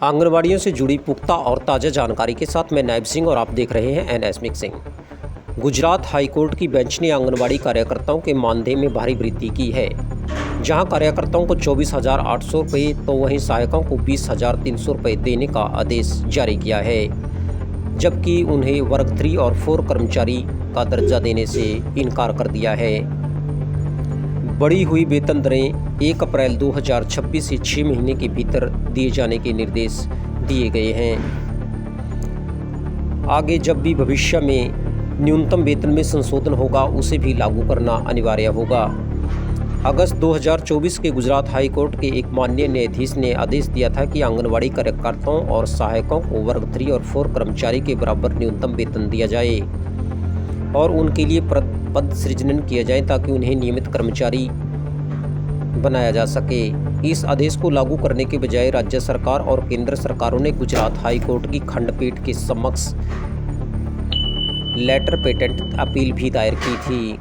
आंगनबाड़ियों से जुड़ी पुख्ता और ताज़ा जानकारी के साथ मैं नायब सिंह और आप देख रहे हैं NS मिक्सिंग। गुजरात हाईकोर्ट की बेंच ने आंगनबाड़ी कार्यकर्ताओं के मानदेय में भारी वृद्धि की है। जहां कार्यकर्ताओं को 24,800 रुपये तो वहीं सहायकों को 20,300 रुपये देने का आदेश जारी किया है, जबकि उन्हें वर्ग 3 और 4 कर्मचारी का दर्जा देने से इनकार कर दिया है। बढ़ी हुई वेतन दरें 1 अप्रैल 2026 से 6 महीने के भीतर दिए जाने के निर्देश दिए गए हैं। आगे जब भी भविष्य में न्यूनतम वेतन में संशोधन होगा, उसे भी लागू करना अनिवार्य होगा। अगस्त 2024 के गुजरात हाई कोर्ट के एक माननीय न्यायाधीश ने आदेश दिया था कि आंगनबाड़ी कार्यकर्ताओं और सहायकों को वर्ग 3 और 4 कर्मचारी के बराबर न्यूनतम वेतन दिया जाए और उनके लिए पद सृजन किया जाए ताकि उन्हें नियमित कर्मचारी बनाया जा सके। इस आदेश को लागू करने के बजाय राज्य सरकार और केंद्र सरकारों ने गुजरात हाई कोर्ट की खंडपीठ के समक्ष लेटर पेटेंट अपील भी दायर की थी।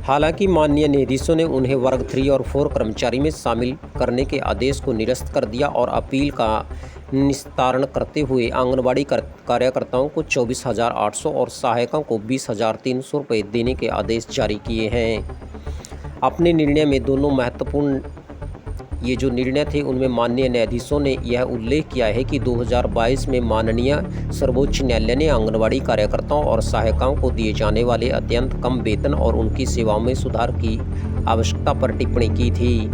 हालांकि माननीय न्यायाधीशों ने उन्हें वर्ग 3 और 4 कर्मचारी में शामिल करने के आदेश को निरस्त कर दिया और अपील का निस्तारण करते हुए आंगनबाड़ी कार्यकर्ताओं को 24,800 और सहायकों को 20,300 रुपये देने के आदेश जारी किए हैं। अपने निर्णय में दोनों महत्वपूर्ण ये जो निर्णय थे उनमें माननीय न्यायाधीशों ने यह उल्लेख किया है कि 2022 में माननीय सर्वोच्च न्यायालय ने आंगनबाड़ी कार्यकर्ताओं और सहायिकाओं को दिए जाने वाले अत्यंत कम वेतन और उनकी सेवाओं में सुधार की आवश्यकता पर टिप्पणी की थी,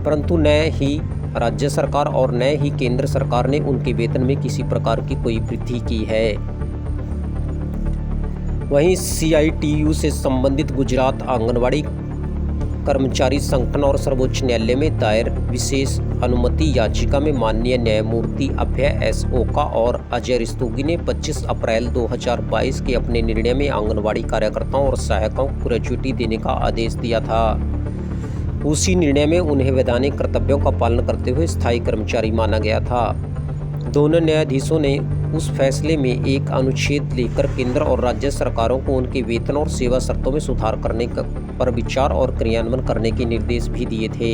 परंतु न ही राज्य सरकार और न ही केंद्र सरकार ने उनके वेतन में किसी प्रकार की कोई वृद्धि की है। वहीं CITU से संबंधित गुजरात आंगनबाड़ी कर्मचारी संगठन और सर्वोच्च न्यायालय में दायर विशेष अनुमति याचिका में माननीय न्यायमूर्ति अभय S ओका और अजय रस्तोगी ने 25 अप्रैल 2022 के अपने निर्णय में आंगनबाड़ी कार्यकर्ताओं और सहायकों को ग्रेच्युटी देने का आदेश दिया था। उसी निर्णय में उन्हें वैधानिक कर्तव्यों का पालन करते हुए स्थायी कर्मचारी माना गया था। दोनों न्यायाधीशों ने उस फैसले में एक अनुच्छेद लेकर केंद्र और राज्य सरकारों को उनके वेतन और सेवा शर्तों में सुधार करने पर विचार और क्रियान्वयन करने के निर्देश भी दिए थे।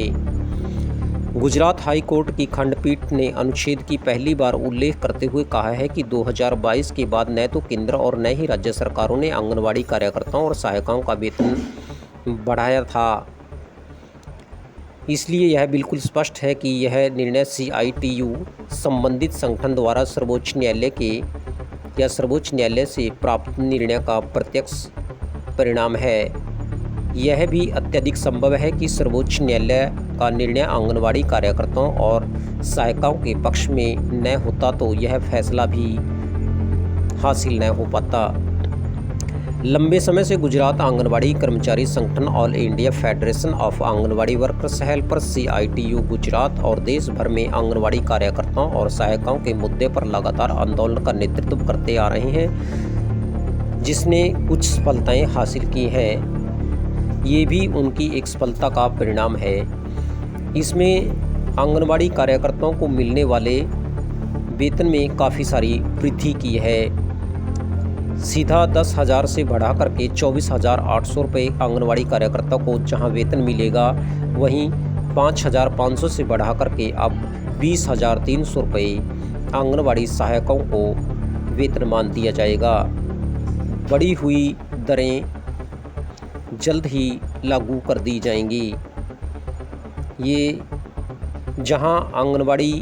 गुजरात हाई कोर्ट की खंडपीठ ने अनुच्छेद की पहली बार उल्लेख करते हुए कहा है कि 2022 के बाद न तो केंद्र और न ही राज्य सरकारों ने आंगनबाड़ी कार्यकर्ताओं और सहायिकाओं का वेतन बढ़ाया था। इसलिए यह बिल्कुल स्पष्ट है कि यह निर्णय CITU संबंधित संगठन द्वारा सर्वोच्च न्यायालय के या सर्वोच्च न्यायालय से प्राप्त निर्णय का प्रत्यक्ष परिणाम है। यह भी अत्यधिक संभव है कि सर्वोच्च न्यायालय का निर्णय आंगनबाड़ी कार्यकर्ताओं और सहायिकाओं के पक्ष में न होता तो यह फैसला भी हासिल न हो पाता। लंबे समय से गुजरात आंगनबाड़ी कर्मचारी संगठन all India federation of anganwadi workers helper CITU Gujarat और देश भर में आंगनबाड़ी कार्यकर्ताओं और सहायिकाओं के मुद्दे पर लगातार आंदोलन का नेतृत्व करते आ रहे हैं, जिसने कुछ सफलताएं हासिल की हैं। ये भी उनकी एक सफलता का परिणाम है। इसमें आंगनबाड़ी कार्यकर्ताओं को मिलने वाले वेतन में काफ़ी सारी वृद्धि की है। सीधा 10,000 से बढ़ा करके 24,800 रुपये आंगनबाड़ी कार्यकर्ता को जहां वेतन मिलेगा, वहीं 5,500 से बढ़ा करके अब 20,300 रुपये आंगनबाड़ी सहायकों को वेतनमान दिया जाएगा। बढ़ी हुई दरें जल्द ही लागू कर दी जाएंगी। ये जहां आंगनबाड़ी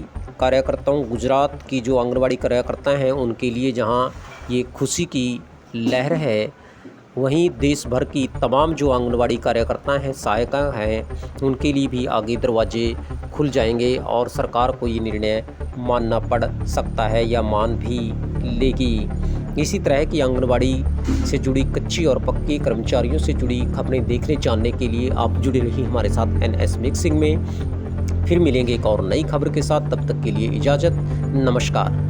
कार्यकर्ताओं, गुजरात की जो आंगनबाड़ी कार्यकर्ता हैं उनके लिए जहां ये खुशी की लहर है, वहीं देश भर की तमाम जो आंगनबाड़ी कार्यकर्ता हैं, सहायिका हैं, उनके लिए भी आगे दरवाजे खुल जाएंगे और सरकार को ये निर्णय मानना पड़ सकता है या मान भी लेगी। इसी तरह की आंगनबाड़ी से जुड़ी कच्ची और पक्की कर्मचारियों से जुड़ी खबरें देखने जानने के लिए आप जुड़े रहिए हमारे साथ NS मिक्सिंग में। फिर मिलेंगे एक और नई खबर के साथ, तब तक के लिए इजाज़त, नमस्कार।